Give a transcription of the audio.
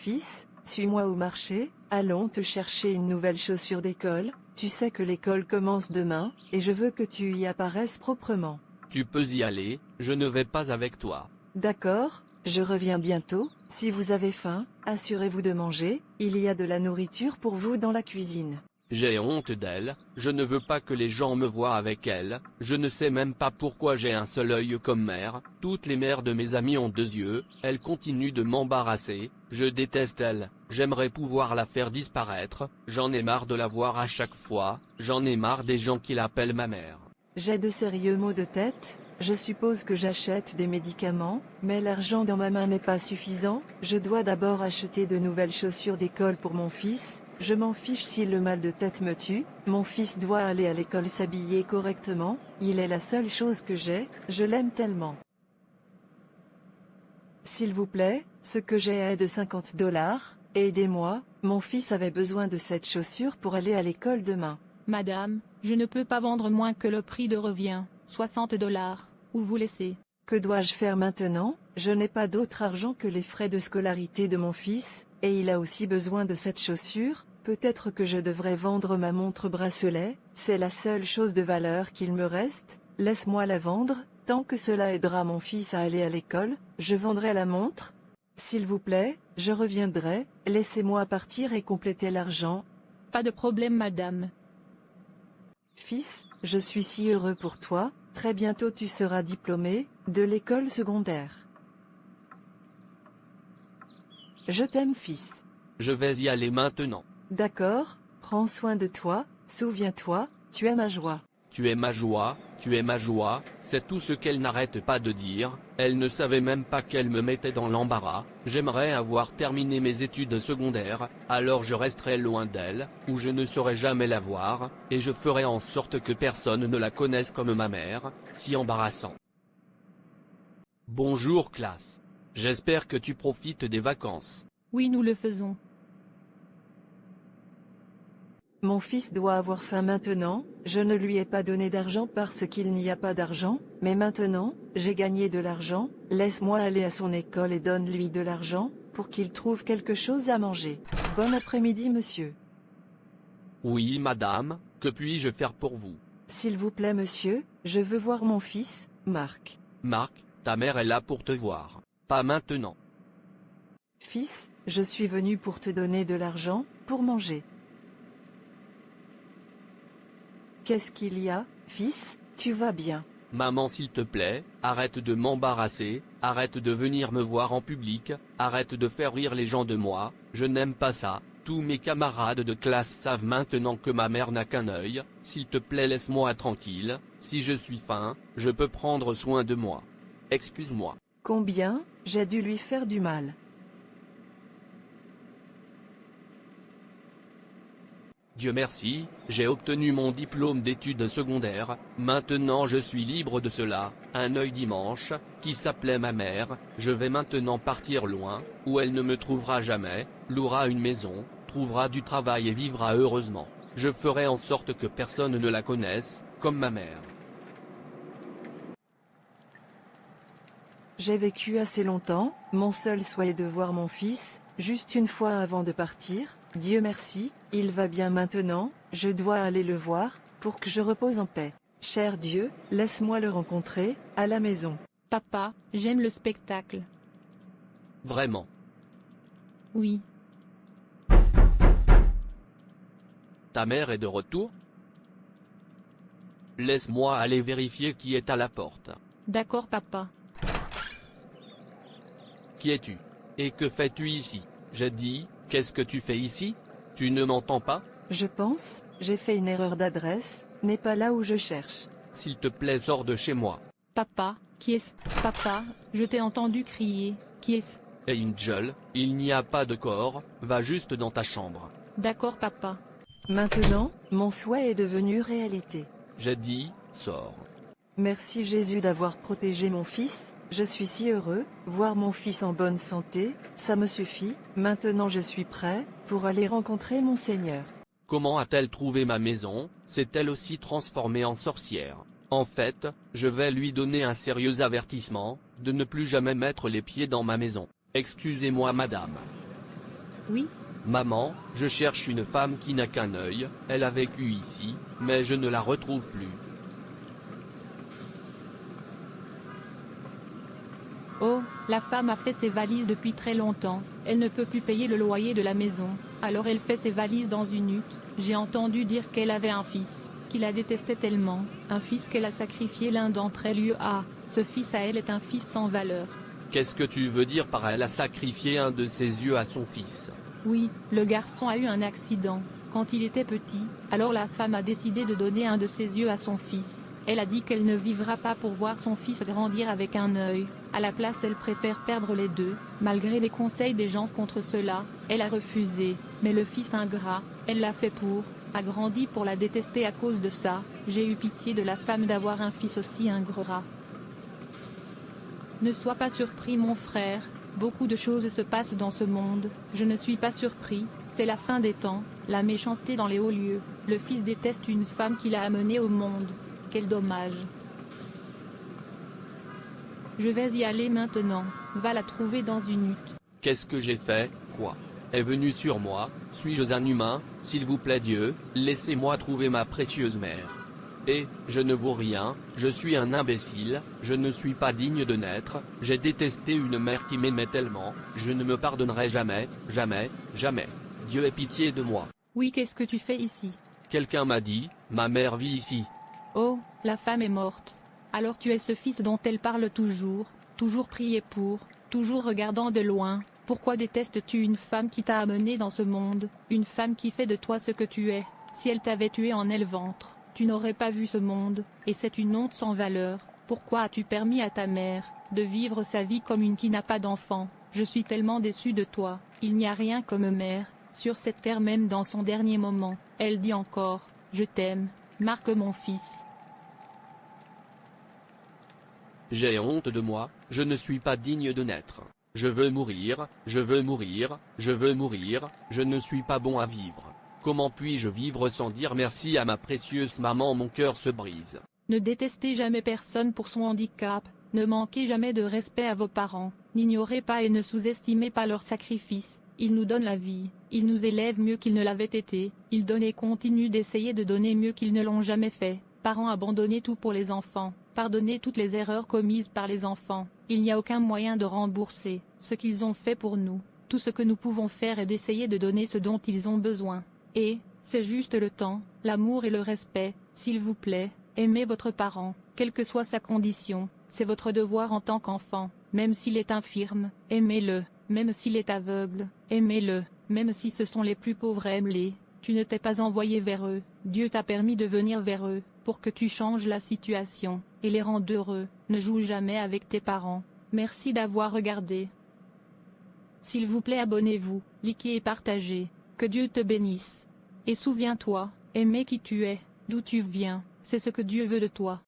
Fils, suis-moi au marché, allons te chercher une nouvelle chaussure d'école, tu sais que l'école commence demain, et je veux que tu y apparaisses proprement. Tu peux y aller, je ne vais pas avec toi. D'accord, je reviens bientôt, si vous avez faim, assurez-vous de manger, il y a de la nourriture pour vous dans la cuisine. J'ai honte d'elle, je ne veux pas que les gens me voient avec elle, je ne sais même pas pourquoi j'ai un seul œil comme mère, toutes les mères de mes amis ont 2 yeux, elle continue de m'embarrasser, je déteste elle, j'aimerais pouvoir la faire disparaître, j'en ai marre de la voir à chaque fois, j'en ai marre des gens qui l'appellent ma mère. J'ai de sérieux maux de tête, je suppose que j'achète des médicaments, mais l'argent dans ma main n'est pas suffisant, je dois d'abord acheter de nouvelles chaussures d'école pour mon fils, je m'en fiche si le mal de tête me tue, mon fils doit aller à l'école s'habiller correctement, il est la seule chose que j'ai, je l'aime tellement. S'il vous plaît, ce que j'ai est de $50, aidez-moi, mon fils avait besoin de cette chaussure pour aller à l'école demain. Madame, je ne peux pas vendre moins que le prix de revient, $60, ou vous laissez. Que dois-je faire maintenant? Je n'ai pas d'autre argent que les frais de scolarité de mon fils, et il a aussi besoin de cette chaussure, peut-être que je devrais vendre ma montre bracelet, c'est la seule chose de valeur qu'il me reste, laisse-moi la vendre, tant que cela aidera mon fils à aller à l'école, je vendrai la montre. S'il vous plaît, je reviendrai, laissez-moi partir et compléter l'argent. Pas de problème madame. Fils, je suis si heureux pour toi, très bientôt tu seras diplômé, de l'école secondaire. Je t'aime fils. Je vais y aller maintenant. D'accord, prends soin de toi, souviens-toi, tu es ma joie. Tu es ma joie, c'est tout ce qu'elle n'arrête pas de dire, elle ne savait même pas qu'elle me mettait dans l'embarras, j'aimerais avoir terminé mes études secondaires, alors je resterai loin d'elle, ou je ne saurais jamais la voir, et je ferai en sorte que personne ne la connaisse comme ma mère, si embarrassant. Bonjour classe. J'espère que tu profites des vacances. Oui nous le faisons. Mon fils doit avoir faim maintenant, je ne lui ai pas donné d'argent parce qu'il n'y a pas d'argent, mais maintenant, j'ai gagné de l'argent, laisse-moi aller à son école et donne-lui de l'argent, pour qu'il trouve quelque chose à manger. Bon après-midi monsieur. Oui madame, que puis-je faire pour vous? S'il vous plaît monsieur, je veux voir mon fils, Marc. Marc, ta mère est là pour te voir. Pas maintenant. Fils, je suis venu pour te donner de l'argent, pour manger. Qu'est-ce qu'il y a, fils, tu vas bien? Maman s'il te plaît, arrête de m'embarrasser, arrête de venir me voir en public, arrête de faire rire les gens de moi, je n'aime pas ça, tous mes camarades de classe savent maintenant que ma mère n'a qu'un œil, s'il te plaît laisse-moi tranquille, si je suis faim, je peux prendre soin de moi. Excuse-moi. Combien, j'ai dû lui faire du mal. Dieu merci, j'ai obtenu mon diplôme d'études secondaires, maintenant je suis libre de cela, un œil dimanche, qui s'appelait ma mère, je vais maintenant partir loin, où elle ne me trouvera jamais, louera une maison, trouvera du travail et vivra heureusement. Je ferai en sorte que personne ne la connaisse, comme ma mère. J'ai vécu assez longtemps, mon seul souhait est de voir mon fils, juste une fois avant de partir, Dieu merci, il va bien maintenant, je dois aller le voir, pour que je repose en paix. Cher Dieu, laisse-moi le rencontrer, à la maison. Papa, j'aime le spectacle. Vraiment. Oui. Ta mère est de retour? Laisse-moi aller vérifier qui est à la porte. D'accord papa. Qui es-tu? Et que fais-tu ici? J'ai dit, qu'est-ce que tu fais ici? Tu ne m'entends pas? Je pense, j'ai fait une erreur d'adresse, n'est pas là où je cherche. S'il te plaît sors de chez moi. Papa, qui est-ce? Papa, je t'ai entendu crier, qui est-ce? Angel, il n'y a pas de corps, va juste dans ta chambre. D'accord papa. Maintenant, mon souhait est devenu réalité. J'ai dit, sors. Merci Jésus d'avoir protégé mon fils, je suis si heureux, voir mon fils en bonne santé, ça me suffit, maintenant je suis prêt, pour aller rencontrer mon Seigneur. Comment a-t-elle trouvé ma maison? S'est-elle aussi transformée en sorcière? En fait, je vais lui donner un sérieux avertissement, de ne plus jamais mettre les pieds dans ma maison. Excusez-moi madame. Oui, Maman, je cherche une femme qui n'a qu'un œil, elle a vécu ici, mais je ne la retrouve plus. oh, la femme a fait ses valises depuis très longtemps, elle ne peut plus payer le loyer de la maison, alors elle fait ses valises dans une hutte. J'ai entendu dire qu'elle avait un fils, qu'il la détestait tellement, un fils qu'elle a sacrifié, l'un d'entre elles. Ce fils à elle est un fils sans valeur. Qu'est-ce que tu veux dire par elle a sacrifié un de ses yeux à son fils? Oui, le garçon a eu un accident, quand il était petit, alors la femme a décidé de donner un de ses yeux à son fils. Elle a dit qu'elle ne vivra pas pour voir son fils grandir avec un œil. À la place, elle préfère perdre les deux. Malgré les conseils des gens contre cela, elle a refusé. Mais le fils ingrat, elle l'a fait a grandi pour la détester à cause de ça. J'ai eu pitié de la femme d'avoir un fils aussi ingrat. Ne sois pas surpris, mon frère. Beaucoup de choses se passent dans ce monde. Je ne suis pas surpris. C'est la fin des temps, la méchanceté dans les hauts lieux. Le fils déteste une femme qu'il a amenée au monde. Quel dommage. Je vais y aller maintenant. Va la trouver dans une hutte. Qu'est-ce que j'ai fait, quoi? Est venu sur moi, suis-je un humain? S'il vous plaît Dieu, laissez-moi trouver ma précieuse mère. Et, je ne vaux rien, je suis un imbécile, je ne suis pas digne de naître, j'ai détesté une mère qui m'aimait tellement, je ne me pardonnerai jamais, jamais, jamais. Dieu ait pitié de moi. Oui, qu'est-ce que tu fais ici? Quelqu'un m'a dit, ma mère vit ici. Oh, la femme est morte. Alors tu es ce fils dont elle parle toujours prié pour, toujours regardant de loin. Pourquoi détestes-tu une femme qui t'a amené dans ce monde, une femme qui fait de toi ce que tu es? Si elle t'avait tué en elle ventre, tu n'aurais pas vu ce monde, et c'est une honte sans valeur. Pourquoi as-tu permis à ta mère de vivre sa vie comme une qui n'a pas d'enfant? Je suis tellement déçue de toi. Il n'y a rien comme mère, sur cette terre, même dans son dernier moment. Elle dit encore, je t'aime, Marc mon fils. J'ai honte de moi, je ne suis pas digne de naître. Je veux mourir, je veux mourir, je veux mourir, je ne suis pas bon à vivre. Comment puis-je vivre sans dire merci à ma précieuse maman? Mon cœur se brise. Ne détestez jamais personne pour son handicap, ne manquez jamais de respect à vos parents, n'ignorez pas et ne sous-estimez pas leur sacrifice. Ils nous donnent la vie, ils nous élèvent mieux qu'ils ne l'avaient été, ils donnent et continuent d'essayer de donner mieux qu'ils ne l'ont jamais fait. Parents, abandonnez tout pour les enfants, pardonnez toutes les erreurs commises par les enfants. Il n'y a aucun moyen de rembourser ce qu'ils ont fait pour nous. Tout ce que nous pouvons faire est d'essayer de donner ce dont ils ont besoin. Et, c'est juste le temps, l'amour et le respect. S'il vous plaît, aimez votre parent, quelle que soit sa condition. C'est votre devoir en tant qu'enfant. Même s'il est infirme, aimez-le. Même s'il est aveugle, aimez-le. Même si ce sont les plus pauvres, aime-les. Tu ne t'es pas envoyé vers eux. Dieu t'a permis de venir vers eux, pour que tu changes la situation, et les rende heureux. Ne joue jamais avec tes parents. Merci d'avoir regardé. S'il vous plaît, abonnez-vous, likez et partagez. Que Dieu te bénisse. Et souviens-toi, aimer qui tu es, d'où tu viens, c'est ce que Dieu veut de toi.